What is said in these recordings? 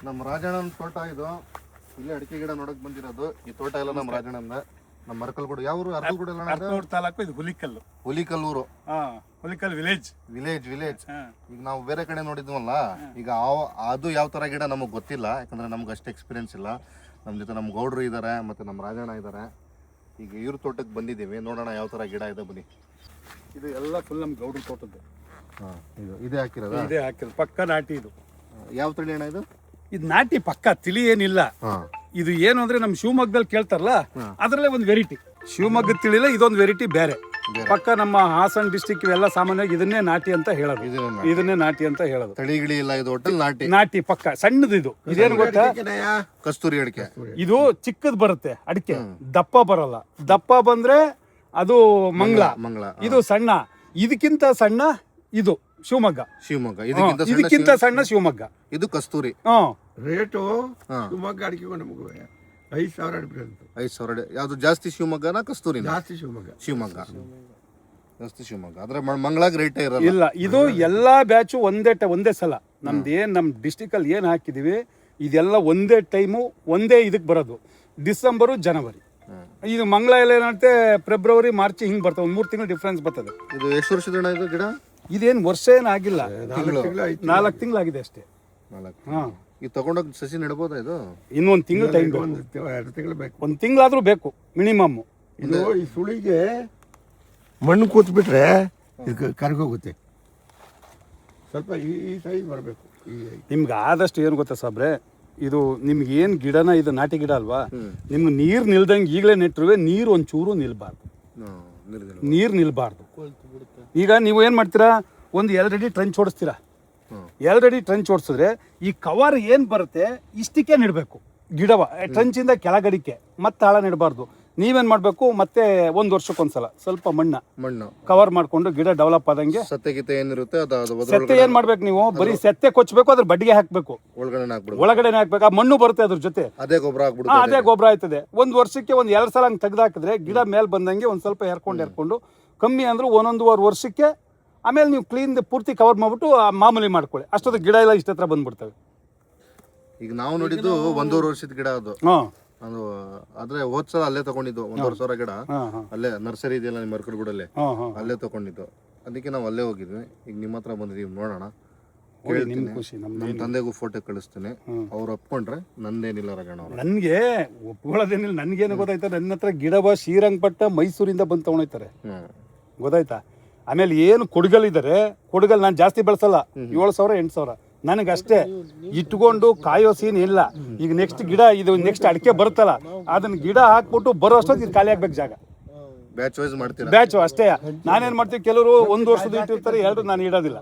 ನಮ್ಮ ರಾಜಣ್ಣನ ತೋಟ ಇದು. ಇಲ್ಲಿ ಅಡಿಕೆ ಗಿಡ ನೋಡಕ್ ಬಂದಿರೋದು. ಈ ತೋಟ ಎಲ್ಲ ನಮ್ಮ ರಾಜಣ್ಣಂದ. ನಮ್ಮ ಮರಕಲ್ಗೂಡು ಯಾವ ಊರು? ಅರಕಲ್ಗೂಡು ಎಲ್ಲ ಅರಕಲ್ಗೂಡು ತಾಲೂಕು. ಇದು ಹುಲಿಕಲ್ಲು. ಹುಲಿಕಲ್ಲೂರು. ಹುಲಿಕಲ್ ವಿಲೇಜ್. ಈಗ ನಾವು ಬೇರೆ ಕಡೆ ನೋಡಿದ್ವಲ್ಲ, ಈಗ ಅದು ಯಾವ ತರ ಗಿಡ ನಮಗ್ ಗೊತ್ತಿಲ್ಲ, ಯಾಕಂದ್ರೆ ನಮ್ಗೆ ಅಷ್ಟು ಎಕ್ಸ್ಪೀರಿಯನ್ಸ್ ಇಲ್ಲ. ನಮ್ಮ ಜೊತೆ ನಮ್ಮ ಗೌಡ್ರು ಇದ್ದಾರೆ, ಮತ್ತೆ ನಮ್ಮ ರಾಜಣ್ಣ ಇದ್ದಾರೆ. ಈಗ ಇವ್ರ ತೋಟಕ್ಕೆ ಬಂದಿದ್ದೀವಿ, ನೋಡೋಣ ಯಾವ ತರ ಗಿಡ ಇದೆ ಬನ್ನಿ. ಇದು ಎಲ್ಲ ಫುಲ್ ನಮ್ಮ ಗೌಡ್ರ ತೋಟದ್ದು. ಇದೇ ಹಾಕಿರೋದು? ಇದೇ ಹಾಕಿರೋದು, ಪಕ್ಕ ನಾಟಿ. ಇದು ಯಾವ ತಳಿ ಅಣ್ಣ ಇದು? ಇದು ನಾಟಿ ಪಕ್ಕ, ತಿಳಿ ಏನಿಲ್ಲ. ಇದು ಏನು ಅಂದ್ರೆ ನಮ್ಮ ಶಿವಮೊಗ್ಗದಲ್ಲಿ ಕೇಳ್ತಾರಲ್ಲ, ಅದ್ರಲ್ಲೇ ಒಂದು ವೆರೈಟಿ. ಶಿವಮೊಗ್ಗ ತಿಳಿಲ್ಲ, ಇದೊಂದು ವೆರೈಟಿ ಬೇರೆ. ಪಕ್ಕ ನಮ್ಮ ಹಾಸನ ಡಿಸ್ಟಿಕ್ ಇವೆಲ್ಲ ಸಾಮಾನ್ಯವಾಗಿ ಇದನ್ನೇ ನಾಟಿ ಅಂತ ಹೇಳೋದು. ಇದನ್ನೇ ನಾಟಿ ಅಂತ ಹೇಳೋದು. ತಳಿಗಿಳಿ ಇಲ್ಲ, ಇದು ಒಟ್ಟಲ್ ನಾಟಿ. ನಾಟಿ ಪಕ್ಕ ಸಣ್ಣದು. ಇದು ಇದೇನು ಗೊತ್ತಾ? ಕಸ್ತೂರಿ ಅಡಿಕೆ. ಇದು ಚಿಕ್ಕದ್ ಬರುತ್ತೆ ಅಡಿಕೆ, ದಪ್ಪ ಬರಲ್ಲ. ದಪ್ಪ ಬಂದ್ರೆ ಅದು ಮಂಗಳ. ಇದು ಸಣ್ಣ. ಇದಕ್ಕಿಂತ ಸಣ್ಣ ಇದು ಶಿವಮೊಗ್ಗ. ಇದಕ್ಕಿಂತ ಸಣ್ಣ ಶಿವಮೊಗ್ಗ. ಇದು ಕಸ್ತೂರಿ. ರೇಟು ಶಿವಮೊಗ್ಗ ಅಡಿಕೆಗೂ ನಮಗೂ 5,000 ಡಿಫ್ರೆನ್ಸ್. 5,000. ಯಾವ್ದು ಜಾಸ್ತಿ ಶಿವಮೊಗ್ಗನ ಕಸ್ತೂರಿ? ಜಾಸ್ತಿ ಶಿವಮೊಗ್ಗ. ಜಾಸ್ತಿ ಶಿವಮೊಗ್ಗ. ಆದ್ರೆ ಮಂಗಳಾಗ ರೇಟೇ ಇರಲ್ಲ. ಇಲ್ಲ, ಇದು ಎಲ್ಲಾ ಬ್ಯಾಚು ಒಂದೇ ಸಲ. ನಮ್ ಡಿಸ್ಟಿಕ್ ಅಲ್ಲಿ ಏನ್ ಹಾಕಿದೀವಿ ಇದೆಲ್ಲ ಒಂದೇ ಟೈಮು, ಒಂದೇ ಇದಕ್ ಬರೋದು. ಡಿಸೆಂಬರು, ಜನವರಿ. ಇದು ಮಂಗಳ ಎಲ್ಲ ಏನಂತೆ ಫೆಬ್ರವರಿ, ಮಾರ್ಚ್ ಹಿಂಗ್ ಬರ್ತವೆ. 3 ತಿಂಗಳು ಡಿಫ್ರೆನ್ಸ್ ಬರ್ತದೆ. ಇದು ಎಷ್ಟು ವರ್ಷದ ಇದು ಗಿಡ? ಇದೇನು ವರ್ಷ ಏನಾಗಿಲ್ಲ, 4 ತಿಂಗಳಾಗಿದೆ ಅಷ್ಟೇ. ಇದು ತಗೊಂಡೋಗಿ ಸಸಿ ನೆಡ್ಬೋದಾ? ಇದು ಇನ್ನೊಂದು ತಿಂಗಳು ಟೈಮ್ ಬೇಕು. 2 ತಿಂಗಳು ಬೇಕು. 1 ತಿಂಗಳಾದ್ರೂ ಬೇಕು ಮಿನಿಮಮ್. ಇದು ಈ ಸುಳಿಗೆ ಮಣ್ಣು ಕೂತ್ಬಿಟ್ರೆ ಇದು ಕರ್ಗೋಗುತ್ತೆ. ಸ್ವಲ್ಪ ಈ ಸೈಜ್ ಬರಬೇಕು. ನಿಮ್ಗೆ ಆದಷ್ಟು ಏನು ಗೊತ್ತಾ ಸಾಬ್ರೆ, ಇದು ನಿಮ್ಗೆ ಏನು ಗಿಡನ, ಇದು ನಾಟಿ ಗಿಡ ಅಲ್ವಾ, ನಿಮ್ಗೆ ನೀರು ನಿಲ್ದಂಗೆ ಈಗಲೇ ನೆಟ್ಟರುವೆ ನೀರು ಒಂಚೂರು ನಿಲ್ಬಾರ್ದು. ನೀರು ನಿಲ್ಬಾರ್ದು. ಈಗ ನೀವು ಏನು ಮಾಡ್ತೀರಾ, ಒಂದು 2 ಅಡಿ ಟ್ರಂಚ್ ಓಡಿಸ್ತೀರಾ. 2 ಅಡಿ ಟ್ರಂಚ್ ಓಡಿಸಿದ್ರೆ ಈ ಕವರ್ ಏನು ಬರುತ್ತೆ ಇಷ್ಟಕ್ಕೆ ನೆಡಬೇಕು ಗಿಡವ. ಟ್ರಂಚಿಂದ ಕೆಳಗಡಿಕೆ ಮತ್ತೆ ಆಳ ನೆಡಬಾರ್ದು. ನೀವೇನ್ ಮಾಡ್ಬೇಕು, ಮತ್ತೆ 1 ವರ್ಷಕ್ಕೊಂದ್ಸಲ ಸ್ವಲ್ಪ ಮಣ್ಣು ಕವರ್ ಮಾಡ್ಕೊಂಡು ಗಿಡ ಡೆವಲಪ್ ಆದಂಗೆ. ಸತ್ತೆ ಏನಿರುತ್ತೆ ಸತ್ತೆ ಏನ್ ಮಾಡ್ಬೇಕು ನೀವು, ಬರೀ ಸತ್ತೆ ಕೊಚ್ಚಬೇಕು, ಅದ್ರ ಬಡ್ಡಿಗೆ ಹಾಕ್ಬೇಕು, ಒಳಗಡೆ ಹಾಕ್ಬೇಕು. ಆ ಮಣ್ಣು ಬರುತ್ತೆ ಅದ್ರ ಜೊತೆ, ಅದೇ ಗೊಬ್ಬರ ಆಯ್ತದೆ. 1 ವರ್ಷಕ್ಕೆ 2 ಸಲ ಹಂಗೆ ತೆಗ್ದಾಕಿದ್ರೆ ಗಿಡ ಮೇಲ್ ಬಂದಂಗೆ ಒಂದ್ ಸ್ವಲ್ಪ ಎರ್ಕೊಂಡು ಕಮ್ಮಿ ಅಂದ್ರೆ 1.5 ವರ್ಷಕ್ಕೆ ಆಮೇಲೆ ನೀವು ಕ್ಲೀನ್ ಪೂರ್ತಿ ಕವರ್ ಮಾಡ್ಬಿಟ್ಟು ಮಾಮೂಲಿ ಮಾಡ್ಕೊಳ್ಳಿ. ಅಷ್ಟೊಂದು ಗಿಡ ಎಲ್ಲ ಇಷ್ಟ ಹತ್ರ ಬಂದ್ಬಿಡ್ತವೆ. ಈಗ ನಾವು ನೋಡಿದ್ದು 1.5 ವರ್ಷದ ಗಿಡ ಅದು. ಅದು ಆದ್ರೆ ಹೋದ್ಸಲ ಅಲ್ಲೇ ತಗೊಂಡಿದ್ದು 1,500 ಗಿಡ. ಅಲ್ಲೇ ನರ್ಸರಿ ಇದೆಯಲ್ಲ ನಿಮ್ಮ ಮರಕಲ್ಗೂಡಲ್ಲೇ, ಅಲ್ಲೇ ತಗೊಂಡಿದ್ದು. ಅದಕ್ಕೆ ನಾವು ಅಲ್ಲೇ ಹೋಗಿದ್ವಿ. ಈಗ ನಿಮ್ಮ ಹತ್ರ ಬಂದಿದ್ದೀವಿ, ನೋಡೋಣ. ನಮ್ಮ ತಂದೆಗೂ ಫೋಟೋ ಕಳಿಸ್ತೀನಿ, ಅವ್ರು ಒಪ್ಕೊಂಡ್ರೆ ನಂದೇನಿಲ್ಲ ರಗಣ. ನನ್ಗೆ ಒಪ್ಕೊಳ್ಳೋದೇನಿಲ್ಲ. ನನ್ಗೇನು ಗೊತ್ತಾಯ್ತಾ, ನನ್ನ ಹತ್ರ ಗಿಡವ ಶ್ರೀರಂಗಪಟ್ಟ ಮೈಸೂರಿಂದ ಬಂದು ತಗೊಂಡೋಯ್ತಾರೆ, ಗೊತ್ತಾಯ್ತಾ. ಆಮೇಲೆ ಏನು ಕೊಡಗಲ್ಲಿದ್ದಾರೆ, ಕೊಡಗಲ್ ನಾನು ಜಾಸ್ತಿ ಬೆಳೆಸಲ್ಲ, 7,000 8,000 ನನಗಷ್ಟೇ. ಇಟ್ಕೊಂಡು ಕಾಯೋ ಸೀನ್ ಇಲ್ಲ. ಈಗ ನೆಕ್ಸ್ಟ್ ಗಿಡ, ಇದು ನೆಕ್ಸ್ಟ್ ಅಡಿಕೆ ಬರುತ್ತಲ್ಲ, ಅದನ್ನ ಗಿಡ ಹಾಕ್ಬಿಟ್ಟು ಬರೋ ಅಷ್ಟೊತ್ತು ಇದು ಖಾಲಿ ಆಗ್ಬೇಕು ಜಾಗ. ಬ್ಯಾಚ್ ಅಷ್ಟೇ. ನಾನೇನ್ ಮಾಡ್ತೀವಿ, ಕೆಲವರು 1 ವರ್ಷದ ಇಟ್ಟಿರ್ತಾರೆ, 2 ನಾನು ಇಡೋದಿಲ್ಲ.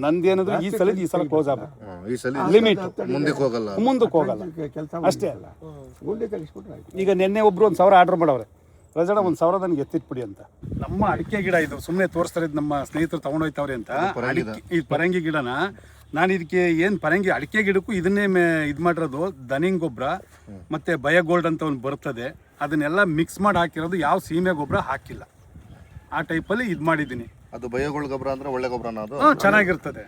ನಂದೇನಾದ್ರು ಈ ಸಲ ಕ್ಲೋಸ್ ಆಗ್ಬೇಕು, ಲಿಮಿಟ್, ಮುಂದಕ್ಕೆ ಹೋಗಲ್ಲ ಅಷ್ಟೇ. ಈಗ ನಿನ್ನೆ ಒಬ್ರು 1,000 ಆರ್ಡರ್ ಮಾಡವ್ರೆ, ರಜಣ 1,000 ನನಗೆ ಎತ್ತಿಟ್ಬಿಡಿ ಅಂತ. ನಮ್ಮ ಅಡಿಕೆ ಗಿಡ ಇದು ಸುಮ್ಮನೆ ತೋರಿಸ್ತಾರೆ, ನಮ್ಮ ಸ್ನೇಹಿತರು ತಗೊಂಡೋಯ್ತವ್ರೆ ಅಂತ. ಈ ಪರಂಗಿ ಗಿಡನ ನಾನು ಇದಕ್ಕೆ ಏನು ಪರಂಗಿ ಅಡಿಕೆ ಗಿಡಕ್ಕೂ ಇದನ್ನೇ ಇದು ಮಾಡಿರೋದು. ದನಿಂಗ್ ಗೊಬ್ಬರ ಮತ್ತೆ ಬಯೋಗೋಲ್ಡ್ ಅಂತ ಒಂದು ಬರ್ತದೆ, ಅದನ್ನೆಲ್ಲ ಮಿಕ್ಸ್ ಮಾಡಿ ಹಾಕಿರೋದು. ಯಾವ ಸೀಮೆ ಗೊಬ್ಬರ ಹಾಕಿಲ್ಲ, ಆ ಟೈಪಲ್ಲಿ ಇದು ಮಾಡಿದ್ದೀನಿ. ಅದು ಬಯೋಗೋಲ್ಡ್ ಗೊಬ್ಬರ ಅಂದ್ರೆ ಒಳ್ಳೆ ಗೊಬ್ಬರನ? ಅದು ಚೆನ್ನಾಗಿರ್ತದೆ,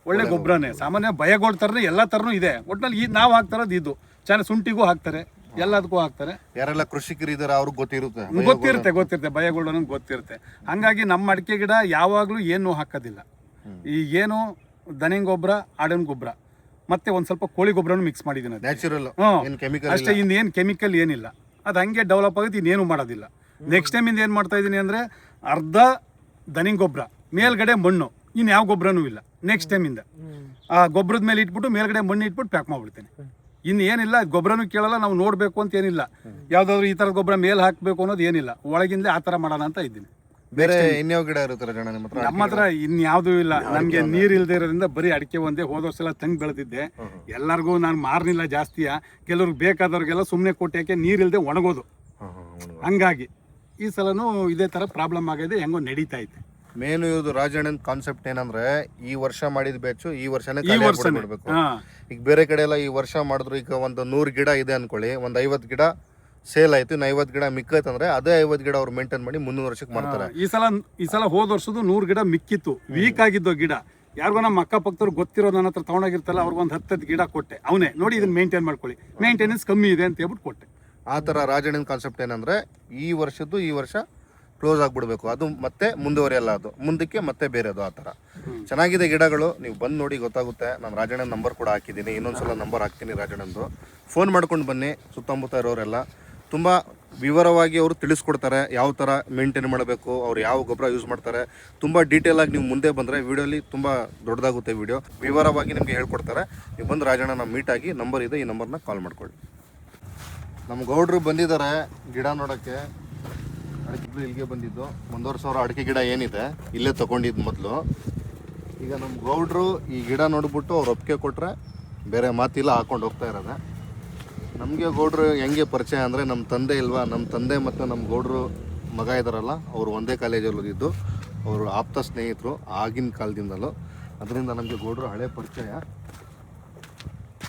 ಒಳ್ಳೆ ಗೊಬ್ಬರನೇ. ಸಾಮಾನ್ಯ ಬಯೋಗೋಲ್ಡ್ ಥರನೇ ಎಲ್ಲ ಥರನೂ ಇದೆ. ಒಟ್ಟಿನಲ್ಲಿ ನಾವು ಹಾಕ್ತಾರದು ಇದು ಚೆನ್ನಾಗಿ, ಶುಂಠಿಗೂ ಹಾಕ್ತಾರೆ, ಎಲ್ಲದಕ್ಕೂ ಹಾಕ್ತಾರೆ. ಯಾರೆಲ್ಲ ಕೃಷಿಕರು ಇದಾರೆ ಅವ್ರಿಗೆ ಗೊತ್ತಿರುತ್ತೆ ಬಯೋಗೋಲ್ಡ್ ಅನ್ನೋದು ಗೊತ್ತಿರುತ್ತೆ. ಹಂಗಾಗಿ ನಮ್ಮ ಅಡಿಕೆ ಗಿಡ ಯಾವಾಗಲೂ ಏನು ಹಾಕೋದಿಲ್ಲ. ಈ ಏನು ದನಿಂಗ್ ಗೊಬ್ಬರ, ಆಡಿನ ಗೊಬ್ಬರ ಮತ್ತೆ ಒಂದ್ ಸ್ವಲ್ಪ ಕೋಳಿ ಗೊಬ್ಬರನು ಮಿಕ್ಸ್ ಮಾಡಿದ್ದೀನಿ. ನ್ಯಾಚುರಲ್ ಅಷ್ಟೇ, ಇನ್ನೇನು ಕೆಮಿಕಲ್ ಏನಿಲ್ಲ. ಅದು ಹಂಗೆ ಡೆವಲಪ್ ಆಗುತ್ತೆ, ಇನ್ನೇನು ಮಾಡೋದಿಲ್ಲ. ನೆಕ್ಸ್ಟ್ ಟೈಮ್ ಇಂದ ಏನು ಮಾಡ್ತಾ ಇದ್ದೀನಿ ಅಂದರೆ, ಅರ್ಧ ದನಿಂಗ್ ಗೊಬ್ಬರ, ಮೇಲ್ಗಡೆ ಮಣ್ಣು, ಇನ್ನು ಯಾವ ಗೊಬ್ಬರನೂ ಇಲ್ಲ. ನೆಕ್ಸ್ಟ್ ಟೈಮಿಂದ ಆ ಗೊಬ್ಬರದ ಮೇಲೆ ಇಟ್ಬಿಟ್ಟು ಮೇಲ್ಗಡೆ ಮಣ್ಣು ಇಟ್ಬಿಟ್ಟು ಪ್ಯಾಕ್ ಮಾಡ್ಬಿಡ್ತೇನೆ. ಇನ್ನು ಏನಿಲ್ಲ, ಗೊಬ್ಬರನೂ ಕೇಳಲ್ಲ, ನಾವು ನೋಡಬೇಕು ಅಂತ ಏನಿಲ್ಲ. ಯಾವುದಾದ್ರು ಈ ಥರದ ಗೊಬ್ಬರ ಮೇಲೆ ಹಾಕಬೇಕು ಅನ್ನೋದು ಏನಿಲ್ಲ, ಒಳಗಿಂದಲೇ ಆ ಥರ ಮಾಡೋಣ ಅಂತ ಇದ್ದೀನಿ. ಬೇರೆ ಇನ್ಯಾವ ಗಿಡ ಇರುತ್ತೆ ನಮ್ಮ ಹತ್ರ? ಇನ್ಯಾವುದೂ ಇಲ್ಲ. ನಮಗೆ ನೀರು ಇಲ್ಲದೆ ಇರೋದ್ರಿಂದ ಬರೀ ಅಡಿಕೆ ಒಂದೇ. ಹೋದ ವರ್ಷ ಎಲ್ಲ ತಂಗ್ ಬೆಳೆದಿದ್ದೆ, ಎಲ್ಲರಿಗೂ ನಾನು ಮಾರ್ನಿಲ್ಲ ಜಾಸ್ತಿಯ. ಕೆಲವ್ರಿಗೆ ಬೇಕಾದವ್ರಿಗೆಲ್ಲ ಸುಮ್ಮನೆ ಕೊಟ್ಟಾಕೆ ನೀರು ಇಲ್ಲದೆ ಒಣಗೋದು. ಹಂಗಾಗಿ ಈ ಸಲನೂ ಇದೇ ಥರ ಪ್ರಾಬ್ಲಮ್ ಆಗಿದೆ, ಹೆಂಗೋ ನಡೀತಾ ಐತೆ. ಮೇನ್ ಇದು ರಾಜಣ್ಣನ ಕಾನ್ಸೆಪ್ಟ್ ಏನಂದ್ರೆ, ಈ ವರ್ಷ ಮಾಡಿದ ಬ್ಯಾಚು ಈ ವರ್ಷನೇ ಬಿಡಬೇಕು. ಈಗ ಬೇರೆ ಕಡೆ ಎಲ್ಲ ಈ ವರ್ಷ ಮಾಡಿದ್ರು, ಈಗ ಒಂದು 100 ಗಿಡ ಇದೆ ಅನ್ಕೊಳ್ಳಿ, ಒಂದು 50 ಗಿಡ ಸೇಲ್ ಆಯ್ತು, ಇನ್ನು 50 ಗಿಡ ಮಿಕ್ಕೈತಂದ್ರೆ ಅದೇ 50 ಗಿಡ ಅವ್ರು ಮೇಂಟೈನ್ ಮಾಡಿ 300 ವರ್ಷಕ್ಕೆ ಮಾಡ್ತಾರೆ. ಈ ಸಲ ಹೋದ ವರ್ಷದ್ದು 100 ಗಿಡ ಮಿಕ್ಕಿತ್ತು, ವೀಕ್ ಆಗಿದ್ದು ಗಿಡ. ಯಾರಿಗೋ ನಮ್ಮ ಅಕ್ಕಪಕ್ಕದವ್ರು ಗೊತ್ತಿರೋ ನನ್ನ ಹತ್ರ ತೊಗೊಂಡೋಗಿರ್ತಲ್ಲ ಅವ್ರಿಗೊಂದು 10 ಗಿಡ ಕೊಟ್ಟೆ. ಅವನೇ ನೋಡಿ ಇದನ್ನ ಮೇಂಟೈನ್ ಮಾಡ್ಕೊಳ್ಳಿ, ಮೇಂಟೆನೆನ್ಸ್ ಕಮ್ಮಿ ಇದೆ ಅಂತ ಹೇಳ್ಬಿಟ್ಟು ಕೊಟ್ಟೆ. ಆ ಥರ ರಾಜಣ್ಣನ ಕಾನ್ಸೆಪ್ಟ್ ಏನಂದರೆ ಈ ವರ್ಷ ಕ್ಲೋಸ್ ಆಗಿಬಿಡ್ಬೇಕು, ಅದು ಮತ್ತೆ ಮುಂದುವರಿಯಲ್ಲ, ಅದು ಮುಂದಕ್ಕೆ ಮತ್ತೆ ಬೇರೆದು. ಆ ಥರ ಚೆನ್ನಾಗಿದೆ ಗಿಡಗಳು, ನೀವು ಬಂದು ನೋಡಿ ಗೊತ್ತಾಗುತ್ತೆ. ನಾನು ರಾಜಣ್ಣನ ನಂಬರ್ ಕೂಡ ಹಾಕಿದ್ದೀನಿ, ಇನ್ನೊಂದ್ಸಲ ನಂಬರ್ ಹಾಕ್ತೀನಿ ರಾಜಣ್ಣಂದು. ಫೋನ್ ಮಾಡ್ಕೊಂಡು ಬನ್ನಿ. ಸುತ್ತಮುತ್ತ ಇರೋರೆಲ್ಲ ತುಂಬ ವಿವರವಾಗಿ ಅವರು ತಿಳಿಸ್ಕೊಡ್ತಾರೆ, ಯಾವ ಥರ ಮೇಂಟೈನ್ ಮಾಡಬೇಕು, ಅವ್ರು ಯಾವ ಗೊಬ್ಬರ ಯೂಸ್ ಮಾಡ್ತಾರೆ. ತುಂಬ ಡೀಟೇಲಾಗಿ ನೀವು ಮುಂದೆ ಬಂದರೆ ವೀಡಿಯೋಲಿ ತುಂಬ ದೊಡ್ಡದಾಗುತ್ತೆ ವಿಡಿಯೋ, ವಿವರವಾಗಿ ನಿಮಗೆ ಹೇಳ್ಕೊಡ್ತಾರೆ. ನೀವು ಬಂದು ರಾಜಣ್ಣನ ಮೀಟ್ ಆಗಿ, ನಂಬರ್ ಇದೆ, ಈ ನಂಬರ್ನ ಕಾಲ್ ಮಾಡ್ಕೊಳ್ಳಿ. ನಮ್ಮ ಗೌಡ್ರು ಬಂದಿದ್ದಾರೆ ಗಿಡ ನೋಡೋಕ್ಕೆ. ಅಡಿಕೆ ಇಲ್ಲಿಗೆ ಬಂದಿದ್ದು 1,500 ಅಡಿಕೆ ಗಿಡ ಏನಿದೆ ಇಲ್ಲೇ ತೊಗೊಂಡಿದ್ದು ಮೊದಲು. ಈಗ ನಮ್ಮ ಗೌಡ್ರು ಈ ಗಿಡ ನೋಡ್ಬಿಟ್ಟು ಅವ್ರು ಒಪ್ಪಿಗೆ ಕೊಟ್ಟರೆ ಬೇರೆ ಮಾತಿಲ್ಲ, ಹಾಕೊಂಡು ಹೋಗ್ತಾ ಇರೋದೆ. ನಮಗೆ ಗೌಡ್ರು ಹೆಂಗೆ ಪರಿಚಯ ಅಂದರೆ ನಮ್ಮ ತಂದೆ ಇಲ್ವಾ, ನಮ್ಮ ತಂದೆ ಮತ್ತು ನಮ್ಮ ಗೌಡ್ರು ಮಗ ಇದ್ದಾರಲ್ಲ, ಅವರು ಒಂದೇ ಕಾಲೇಜಲ್ಲಿ ಓದಿದ್ದು, ಅವರು ಆಪ್ತ ಸ್ನೇಹಿತರು ಆಗಿನ ಕಾಲದಿಂದಲೂ. ಅದರಿಂದ ನಮಗೆ ಗೌಡ್ರು ಹಳೆ ಪರಿಚಯ.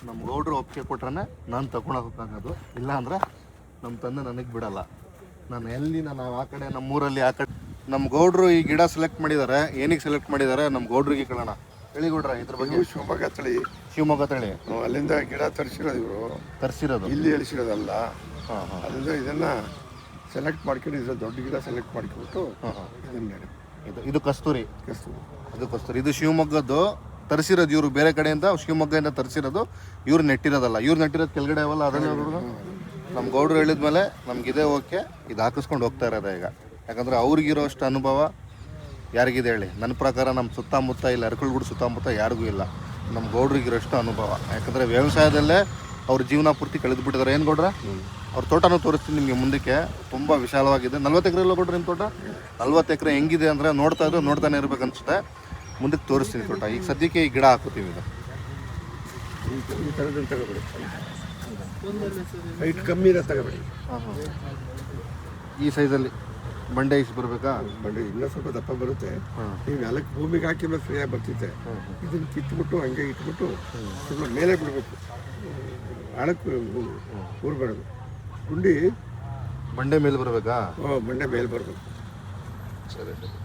ನಮ್ಮ ಗೌಡ್ರು ಒಪ್ಪಿಗೆ ಕೊಟ್ರೆ ನಾನು ತಗೊಳಕ್ಕಾಗೋದು, ಇಲ್ಲ ಅಂದರೆ ನಮ್ಮ ತಂದೆ ನನಗೆ ಬಿಡಲ್ಲ. ನಾನು ಆ ಕಡೆ ನಮ್ಮೂರಲ್ಲಿ ಆ ಕಡೆ. ನಮ್ಮ ಗೌಡ್ರು ಈ ಗಿಡ ಸೆಲೆಕ್ಟ್ ಮಾಡಿದ್ದಾರೆ. ಏನಕ್ಕೆ ಸೆಲೆಕ್ಟ್ ಮಾಡಿದ್ದಾರೆ ನಮ್ಮ ಗೌಡ್ರಿಗೆ ಕೇಳೋಣ. ಹೇಳಿ ಗೌಡ್ರ, ಇದ್ರ ಬಗ್ಗೆ. ಶಿವಮೊಗ್ಗ ತಳಿ ಅಲ್ಲಿಂದ ಗಿಡ ತರಿಸಿರೋದು, ಇವರು ತರಿಸಿರೋದು, ಇಲ್ಲಿ ಇಳಿಸಿರೋದಲ್ಲ. ಅಲ್ಲಿಂದ ಇದನ್ನ ಸೆಲೆಕ್ಟ್ ಮಾಡ್ಕೊಂಡು ಇದ್ರ ದೊಡ್ಡ ಗಿಡ ಸೆಲೆಕ್ಟ್ ಮಾಡ್ಕೊಬಿಟ್ಟು ಇದು ಕಸ್ತೂರಿ. ಅದು ಕಸ್ತೂರಿ. ಇದು ಶಿವಮೊಗ್ಗದ್ದು ತರಿಸಿರೋದು. ಇವರು ಬೇರೆ ಕಡೆಯಿಂದ ಶಿವಮೊಗ್ಗದಿಂದ ತರಿಸಿರೋದು, ಇವ್ರು ನೆಟ್ಟಿರೋದಲ್ಲ. ಇವ್ರು ನೆಟ್ಟಿರೋದು ಕೆಳಗಡೆ ಅವಲ್ಲ, ಅದನ್ನೇ ನಮ್ಮ ಗೌಡ್ರು ಹೇಳಿದ್ಮೇಲೆ ನಮಗಿದೆ ಓಕೆ, ಇದು ಹಾಕಿಸ್ಕೊಂಡು ಹೋಗ್ತಾ ಇರೋದು ಈಗ. ಯಾಕಂದರೆ ಅವ್ರಿಗಿರೋಷ್ಟು ಅನುಭವ ಯಾರಿಗಿದೆ ಹೇಳಿ? ನನ್ನ ಪ್ರಕಾರ ನಮ್ಮ ಸುತ್ತಮುತ್ತ ಇಲ್ಲ, ಅರಕಲ್ಗೂಡು ಸುತ್ತಮುತ್ತ ಯಾರಿಗೂ ಇಲ್ಲ ನಮ್ಮ ಗೌಡ್ರಿಗಿರೋಷ್ಟು ಅನುಭವ. ಯಾಕಂದರೆ ವ್ಯವಸಾಯದಲ್ಲೇ ಅವ್ರ ಜೀವನ ಪೂರ್ತಿ ಕಳೆದುಬಿಟ್ಟಿದ್ದಾರೆ. ಏನು ಗೌಡ್ರ, ಅವ್ರ ತೋಟನೂ ತೋರಿಸ್ತೀನಿ ನಿಮಗೆ ಮುಂದಕ್ಕೆ. ತುಂಬ ವಿಶಾಲವಾಗಿದೆ. 40 ಎಕರೆ ಎಲ್ಲ ಗೌಡ್ರ ನಿಮ್ಮ ತೋಟ? 40 ಎಕರೆ ಹೆಂಗಿದೆ ಅಂದರೆ ನೋಡ್ತಾನೆ ಇರ್ಬೇಕು ಅನಿಸುತ್ತೆ. ಮುಂದಕ್ಕೆ ತೋರಿಸ್ತೀನಿ ತೋಟ. ಈಗ ಸದ್ಯಕ್ಕೆ ಈ ಗಿಡ ಹಾಕೋತೀವಿ. ಇದು ಈ ಥರದ್ದು ತಗೋಬೇಡಿ, ಹೈಟ್ ಕಮ್ಮಿ ಇರೋ ತಗೋಬೇಡಿ. ಈ ಸೈಜಲ್ಲಿ ಬಂಡೆ ಇಷ್ಟು ಬರಬೇಕಾ? ಬಂಡೆ ಇನ್ನೂ ಸ್ವಲ್ಪ ದಪ್ಪ ಬರುತ್ತೆ. ನೀವು ನಾಲ್ಕು ಭೂಮಿಗೆ ಹಾಕಿದ್ರೆ ಸರಿಯಾಗಿ ಬರ್ತಿದ್ದೆ. ಇದನ್ನು ಕಿತ್ಬಿಟ್ಟು ಹಂಗೆ ಇಟ್ಬಿಟ್ಟು ಸ್ವಲ್ಪ ಮೇಲೆ ಬಿಡಬೇಕು, ಆಳಕ್ಕೆ ಊರ್ಬಾರ್ದು. ಗುಂಡಿ ಬಂಡೆ ಮೇಲೆ ಬರಬೇಕಾ? ಬಂಡೆ ಮೇಲೆ ಬರಬೇಕು.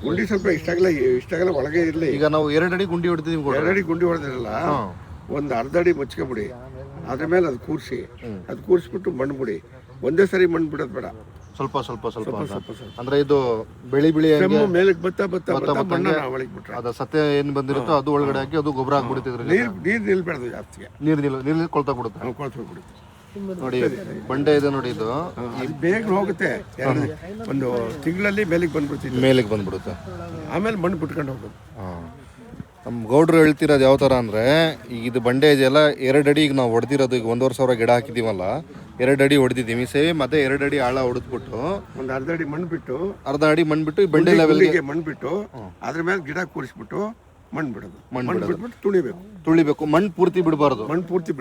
ಗುಂಡಿ ಸ್ವಲ್ಪ ಇಷ್ಟಾಗಲ್ಲ ಒಳಗೆ ಇರಲಿ. ಈಗ ನಾವು 2 ಅಡಿ ಗುಂಡಿ ಹೊಡ್ತೀವಿ. 2 ಅಡಿ ಗುಂಡಿ ಹೊಡೆದಿರಲ್ಲ, ಒಂದು ಅರ್ಧ ಅಡಿ ಮುಚ್ಕೊಬಿಡಿ. ಅದ್ರ ಮೇಲೆ ಅದು ಕೂರಿಸ್ಬಿಟ್ಟು ಮಣ್ಣು ಬಿಡಿ. ಒಂದೇ ಸರಿ ಮಣ್ಣು ಬಿಡೋದು ಬೇಡ, ಸ್ವಲ್ಪ ಅಂದ್ರೆ ಇದು ಬಿಳಿ ಮೇಲಕ್ಕೆ ಬತ್ತಾ ಮಣ್ಣನ್ನ ಒಳಗೆ ಬಿಟ್ರೆ ಅದ ಸತ್ಯ ಏನ್ ಬಂದಿರುತ್ತೋ ಅದು ಒಳಗಡೆ ಹಾಕಿ ಅದು ಗೊಬ್ಬರ ಹಾಕ್ಬಿಡ್ತಿದ್ರು. ನೀರು ನಿಲ್ಬೇಡ್ದು ಜಾಸ್ತಿಗೆ, ನೀರು ಕೊಳ್ತಾ ಬಿಡುತ್ತೆ. ನೋಡಿ ಬಂಡೆ ಇದೆ ನೋಡಿ, ಇದು ಬೇಗ ಹೋಗುತ್ತೆ. ಒಂದು ತಿಂಗಳಲ್ಲಿ ಮೇಲಿಗೆ ಬಂದ್ಬಿಡುತ್ತೆ. ಆಮೇಲೆ ಮಣ್ಣು ಬಿಟ್ಕೊಂಡು ಹೋಗೋದು. ನಮ್ಮ ಗೌಡ್ರು ಹೇಳ್ತಿರೋದು ಯಾವ ಥರ ಅಂದರೆ, ಈಗ ಇದು ಬಂಡೆ ಇದೆಯಲ್ಲ 2 ಅಡಿ ಈಗ ನಾವು ಹೊಡೆದಿರೋದು. ಈಗ 1,500 ಗಿಡ ಹಾಕಿದ್ದೀವಲ್ಲ, 2 ಅಡಿ ಹೊಡೆದಿದ್ದೀವಿ. ಸೇಮ್ ಅದೇ 2 ಅಡಿ ಆಳ ಹೊಡೆದ್ಬಿಟ್ಟು ಒಂದು ಅರ್ಧ ಅಡಿ ಮಣ್ಣು ಬಿಟ್ಟು ಈ ಬಂಡೆ ಲೆವೆಲ್ಗೆ ಮಣ್ಣು ಬಿಟ್ಟು ಅದ್ರ ಮೇಲೆ ಗಿಡ ಕೂರಿಸ್ಬಿಟ್ಟು ಮಣ್ಣು ಬಿಡೋದು. ಮಣ್ಣು ಬಿಟ್ಬಿಟ್ಟು ತುಳಿಬೇಕು. ಮಣ್ಣು ಪೂರ್ತಿ ಬಿಡಬಾರ್ದು.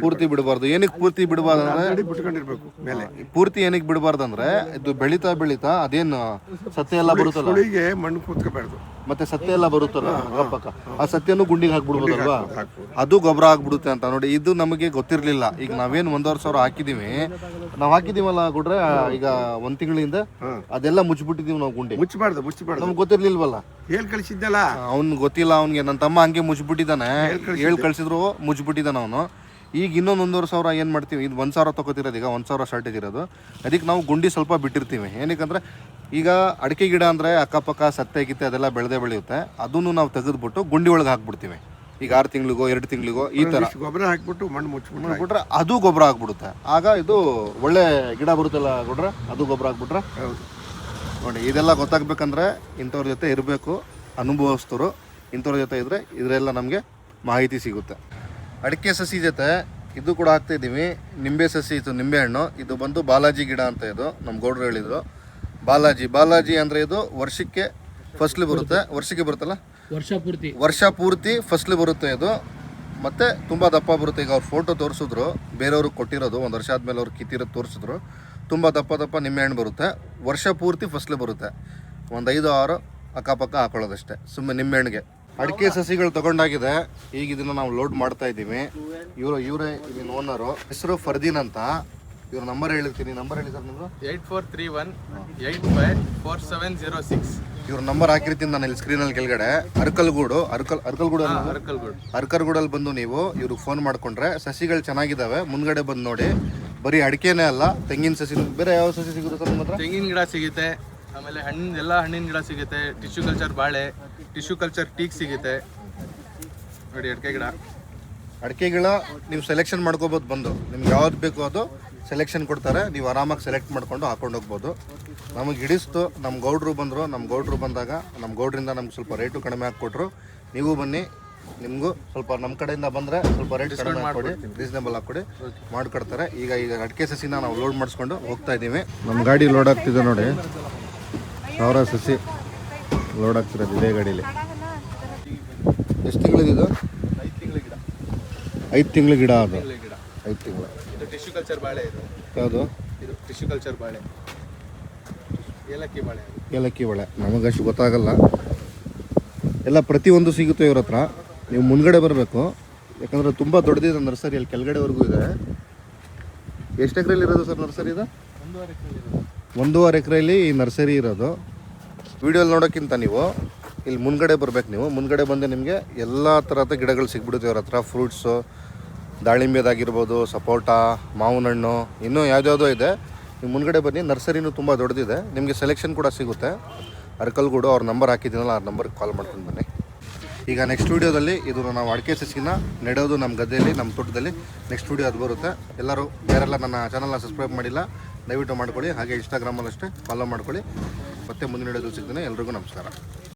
ಪೂರ್ತಿ ಬಿಡಬಾರ್ದು. ಏನಕ್ಕೆ ಪೂರ್ತಿ ಬಿಡಬಾರ್ದು ಅಂದ್ರೆ ಬಿಟ್ಕೊಂಡಿರ್ಬೇಕು ಮೇಲೆ. ಪೂರ್ತಿ ಏನಕ್ಕೆ ಬಿಡಬಾರ್ದು ಅಂದ್ರೆ, ಇದು ಬೆಳೀತಾ ಅದೇನು ಸತ್ಯ ಎಲ್ಲ ಬರುತ್ತಲ್ಲ, ಮಣ್ಣು ಕೂತ್ಕೋಬಾರ್ದು. ಮತ್ತೆ ಸತ್ಯ ಎಲ್ಲ ಬರುತ್ತಲ್ಲ ಪಕ್ಕ, ಆ ಸತ್ಯನೂ ಗುಂಡಿಗೆ ಹಾಕ್ಬಿಡ್ಬೋದಲ್ವಾ, ಅದು ಗೊಬ್ಬರ ಆಗ್ಬಿಡುತ್ತೆ ಅಂತ. ನೋಡಿ, ಇದು ನಮಗೆ ಗೊತ್ತಿರ್ಲಿಲ್ಲ. ಈಗ ನಾವೇನು 1,500 ಹಾಕಿದೀವಿ, ನಾವು ಹಾಕಿದೀವಲ್ಲ ಗುಡ್ರೆ, ಈಗ 1 ತಿಂಗಳಿಂದ ಅದೆಲ್ಲ ಮುಚ್ಚಿಬಿಟ್ಟಿದೀವಿ ನಾವು. ಗುಂಡಿ ಮುಚ್ಚಬಾರ್ದು ನಮ್ಗೆ ಗೊತ್ತಿರ್ಲಿಲ್ವಲ್ಲ. ಹೇಳ್ ಕಳಿಸಿದ್ದಲ್ಲ, ಅವ್ನ್ ಗೊತ್ತಿಲ್ಲ ಅವ್ನಿಗೆ. ನನ್ನ ತಮ್ಮ ಹಂಗೆ ಮುಚ್ಚಿಬಿಟ್ಟಿದ್ದಾನೆ, ಹೇಳ್ ಕಳ್ಸಿದ್ರು ಮುಚ್ಚಿಬಿಟ್ಟಿದ್ದಾನೆ ಅವನು. ಈಗ ಇನ್ನೊಂದು 1,500 ಏನು ಮಾಡ್ತೀವಿ, ಇದು 1,000 ತಗೋತಿರೋದು. ಈಗ 1,000 ಶಾರ್ಟೇಜ್ ಇರೋದು. ಅದಕ್ಕೆ ನಾವು ಗುಂಡಿ ಸ್ವಲ್ಪ ಬಿಟ್ಟಿರ್ತೀವಿ. ಏನಕ್ಕಂದ್ರೆ ಈಗ ಅಡಿಕೆ ಗಿಡ ಅಂದರೆ ಅಕ್ಕಪಕ್ಕ ಸತ್ತೆ ಗಿತ್ತೆ ಅದೆಲ್ಲ ಬೆಳೆಯುತ್ತೆ. ಅದನ್ನು ನಾವು ತೆಗೆದ್ಬಿಟ್ಟು ಗುಂಡಿ ಒಳಗೆ ಹಾಕ್ಬಿಡ್ತೀವಿ. ಈಗ 6 ತಿಂಗಳಿಗೋ 2 ತಿಂಗಳಿಗೋ ಈ ಥರ ಗೊಬ್ಬರ ಹಾಕ್ಬಿಟ್ಟು ಮಣ್ಣು ಮುಚ್ಚಿಬಿಟ್ರೆ ಅದು ಗೊಬ್ಬರ ಆಗ್ಬಿಡುತ್ತೆ. ಆಗ ಇದು ಒಳ್ಳೆ ಗಿಡ ಬರುತ್ತಲ್ಲ ಗುಡ್ರೆ, ಅದು ಗೊಬ್ಬರ ಆಗ್ಬಿಟ್ರೆ. ನೋಡಿ, ಇದೆಲ್ಲ ಗೊತ್ತಾಗ್ಬೇಕಂದ್ರೆ ಇಂಥವ್ರ ಜೊತೆ ಇರಬೇಕು, ಅನುಭವಿಸ್ತರು. ಇಂಥವ್ರ ಜೊತೆ ಇದ್ದರೆ ಇದರೆಲ್ಲ ನಮಗೆ ಮಾಹಿತಿ ಸಿಗುತ್ತೆ. ಅಡಿಕೆ ಸಸಿ ಜೊತೆ ಇದು ಕೂಡ ಹಾಕ್ತಾಯಿದ್ದೀವಿ. ನಿಂಬೆ ಸಸಿ, ಇದು ನಿಂಬೆಹಣ್ಣು. ಇದು ಬಂದು ಬಾಲಾಜಿ ಗಿಡ ಅಂತ. ಇದು ನಮ್ಮ ಗೌಡ್ರು ಹೇಳಿದ್ರು. ಬಾಲಾಜಿ ಅಂದರೆ ಇದು ವರ್ಷಕ್ಕೆ ಫಸ್ಲು ಬರುತ್ತೆ. ವರ್ಷಕ್ಕೆ ಬರುತ್ತಲ್ಲ, ವರ್ಷ ಪೂರ್ತಿ ಫಸ್ಲು ಬರುತ್ತೆ ಇದು. ಮತ್ತು ತುಂಬ ದಪ್ಪ ಬರುತ್ತೆ. ಈಗ ಅವ್ರು ಫೋಟೋ ತೋರಿಸಿದ್ರು, ಬೇರೆಯವ್ರಿಗೆ ಕೊಟ್ಟಿರೋದು, 1 ವರ್ಷ ಆದಮೇಲೆ ಅವ್ರು ಕಿತ್ತಿರೋದು ತೋರಿಸಿದ್ರು. ತುಂಬ ದಪ್ಪ ನಿಂಬೆಹಣ್ಣು ಬರುತ್ತೆ. ವರ್ಷ ಪೂರ್ತಿ ಫಸ್ಲು ಬರುತ್ತೆ. ಒಂದು 5-6 ಅಕ್ಕಪಕ್ಕ ಹಾಕೊಳ್ಳೋದಷ್ಟೇ ಸುಮ್ಮನೆ ನಿಂಬೆಹಣ್ಣಿಗೆ. ಅಡಿಕೆ ಸಸಿಗಳು ತಗೊಂಡಾಗಿದೆ. ಈಗ ಇದನ್ನು ನಾವು ಲೋಡ್ ಮಾಡ್ತಾ ಇದ್ದೀವಿ. ಇವರೇ ಇದನ್ನ ಓನರು. ಹೆಸರು ಫರ್ದೀನ್ ಅಂತ. ಇವ್ರ ನಂಬರ್ ಹೇಳಿರ್ತೀನಿ. ನಂಬರ್ ಹೇಳಿ ಸರ್ ನಿಮ್ಮದು? 8431 854706. ಇವ್ರ ನಂಬರ್ ಹಾಕಿರ್ತೀನಿ ನಾನು ಇಲ್ಲಿ ಸ್ಕ್ರೀನಲ್ಲಿ ಕೆಳಗಡೆ. ಅರ್ಕಲ್ಗೂಡು ಅರ್ಕಲ್ಗೂಡಲ್ಲಿ ಬಂದು ನೀವು ಇವ್ರಿಗೆ ಫೋನ್ ಮಾಡ್ಕೊಂಡ್ರೆ ಸಸಿಗಳು ಚೆನ್ನಾಗಿದ್ದಾವೆ. ಮುಂದ್ಗಡೆ ಬಂದು ನೋಡಿ. ಬರೀ ಅಡಿಕೆನೇ ಅಲ್ಲ, ತೆಂಗಿನ ಸಸಿ, ಬೇರೆ ಯಾವ ಸಸಿ ಸಿಗುತ್ತೆ ಸರ್ ನಿಮ್ಮ ಹತ್ರ? ತೆಂಗಿನ ಗಿಡ ಸಿಗುತ್ತೆ, ಆಮೇಲೆ ಎಲ್ಲ ಹಣ್ಣಿನ ಗಿಡ ಸಿಗುತ್ತೆ, ಟಿಶ್ಯೂ ಕಲ್ಚರ್ ಬಾಳೆ, ಟಿಶ್ಯೂ ಕಲ್ಚರ್ ಟೀಕ್ ಸಿಗುತ್ತೆ ನೋಡಿ. ಅಡಿಕೆ ಗಿಡ ನೀವು ಸೆಲೆಕ್ಷನ್ ಮಾಡ್ಕೋಬೋದು. ಬಂದು ನಿಮ್ಗೆ ಯಾವ್ದು ಬೇಕು ಅದು ಸೆಲೆಕ್ಷನ್ ಕೊಡ್ತಾರೆ, ನೀವು ಆರಾಮಾಗಿ ಸೆಲೆಕ್ಟ್ ಮಾಡ್ಕೊಂಡು ಹಾಕೊಂಡು ಹೋಗ್ಬೋದು. ನಮಗೆ ಹಿಡಿಸ್ತು, ನಮ್ಮ ಗೌಡ್ರು ಬಂದರು. ನಮ್ಮ ಗೌಡ್ರು ಬಂದಾಗ ನಮ್ಮ ಗೌಡ್ರಿಂದ ನಮ್ಗೆ ಸ್ವಲ್ಪ ರೇಟು ಕಡಿಮೆ ಹಾಕ್ಕೊಟ್ರು. ನೀವು ಬನ್ನಿ, ನಿಮಗೂ ಸ್ವಲ್ಪ ನಮ್ಮ ಕಡೆಯಿಂದ ಬಂದರೆ ಸ್ವಲ್ಪ ರೇಟ್ ಕಡಿಮೆ ಹಾಕ್ಕೊಡಿ, ರೀಸನೇಬಲ್ ಹಾಕ್ಕೊಡಿ, ಮಾಡಿಕೊಡ್ತಾರೆ. ಈಗ ಅಡಿಕೆ ಸಸಿನ ನಾವು ಲೋಡ್ ಮಾಡಿಸ್ಕೊಂಡು ಹೋಗ್ತಾ ಇದ್ದೀವಿ. ನಮ್ಮ ಗಾಡಿ ಲೋಡ್ ಆಗ್ತಿದೆ ನೋಡಿ, 1000 ಸಸಿ ಲೋಡ್ ಆಗ್ತಿರೋದು ಇದೇ ಗಾಡೀಲಿ. ಎಷ್ಟು ತಿಂಗಳಿದ್ದು? 5 ತಿಂಗಳ ಗಿಡ ಅದು. 5 ತಿಂಗಳು. ಇದು ಟಿಶ್ಯೂ ಕಲ್ಚರ್ ಬಾಳೆ. ಯಾವುದು? ಇದು ಟಿಶ್ಯೂ ಕಲ್ಚರ್ ಬಾಳೆ, ಏಲಕ್ಕಿ ಬಾಳೆ. ಏಲಕ್ಕಿ ಬಾಳೆ ನಮಗಷ್ಟು ಗೊತ್ತಾಗಲ್ಲ. ಎಲ್ಲ ಪ್ರತಿಯೊಂದು ಸಿಗುತ್ತೆ ಇವ್ರ ಹತ್ರ. ನೀವು ಮುಂದ್ಗಡೆ ಬರಬೇಕು, ಯಾಕಂದರೆ ತುಂಬ ದೊಡ್ಡದಿದೆ ನರ್ಸರಿ. ಅಲ್ಲಿ ಕೆಳಗಡೆವರೆಗೂ ಇದೆ. ಎಷ್ಟು ಎಕರೆಯಲ್ಲಿ ಇರೋದು ಸರ್ ನರ್ಸರಿ ಇದು? 1.5 ಎಕರೆಯಲ್ಲಿ ಈ ನರ್ಸರಿ ಇರೋದು. ವಿಡಿಯೋಲಿ ನೋಡೋಕ್ಕಿಂತ ನೀವು ಇಲ್ಲಿ ಮುಂದ್ಗಡೆ ಬರಬೇಕು. ನೀವು ಮುಂದ್ಗಡೆ ಬಂದು ನಿಮಗೆ ಎಲ್ಲ ಥರದ ಗಿಡಗಳು ಸಿಗ್ಬಿಡುತ್ತೆ ಇವ್ರ ಹತ್ರ. ಫ್ರೂಟ್ಸು, ದಾಳಿಂಬೆದಾಗಿರ್ಬೋದು, ಸಪೋಟ, ಮಾವಿನ ಹಣ್ಣು, ಇನ್ನೂ ಯಾವುದ್ಯಾವುದೋ ಇದೆ. ನೀವು ಮುಂದ್ಗಡೆ ಬನ್ನಿ, ನರ್ಸರಿನೂ ತುಂಬ ದೊಡ್ಡದಿದೆ. ನಿಮಗೆ ಸೆಲೆಕ್ಷನ್ ಕೂಡ ಸಿಗುತ್ತೆ. ಅರ್ಕಲ್ಗೂಡು ಅವ್ರ ನಂಬರ್ ಹಾಕಿದ್ದೀನಲ್ಲ, ಆ ನಂಬರ್ಗೆ ಕಾಲ್ ಮಾಡ್ಕೊಂಡು ಬನ್ನಿ. ಈಗ ನೆಕ್ಸ್ಟ್ ವೀಡಿಯೋದಲ್ಲಿ ಇದು ನಾವು ಅಡಿಕೆ ಸಸಿನ ನೆಡೋದು ನಮ್ಮ ಗದ್ದೆಯಲ್ಲಿ, ನಮ್ಮ ತೋಟದಲ್ಲಿ. ನೆಕ್ಸ್ಟ್ ವೀಡಿಯೋ ಅದು ಬರುತ್ತೆ. ಎಲ್ಲರೂ ಯಾರೆಲ್ಲ ನನ್ನ ಚಾನಲ್ನ ಸಬ್ಸ್ಕ್ರೈಬ್ ಮಾಡಿಲ್ಲ ದಯವಿಟ್ಟು ಮಾಡ್ಕೊಳ್ಳಿ. ಹಾಗೆ ಇನ್ಸ್ಟಾಗ್ರಾಮಲ್ಲಿ ಅಷ್ಟೇ ಫಾಲೋ ಮಾಡ್ಕೊಳ್ಳಿ. ಮತ್ತೆ ಮುಂದಿನ ವಿಡಿಯೋದಲ್ಲಿ ಸಿಗ್ತೀನಿ. ಎಲ್ರಿಗೂ ನಮಸ್ಕಾರ.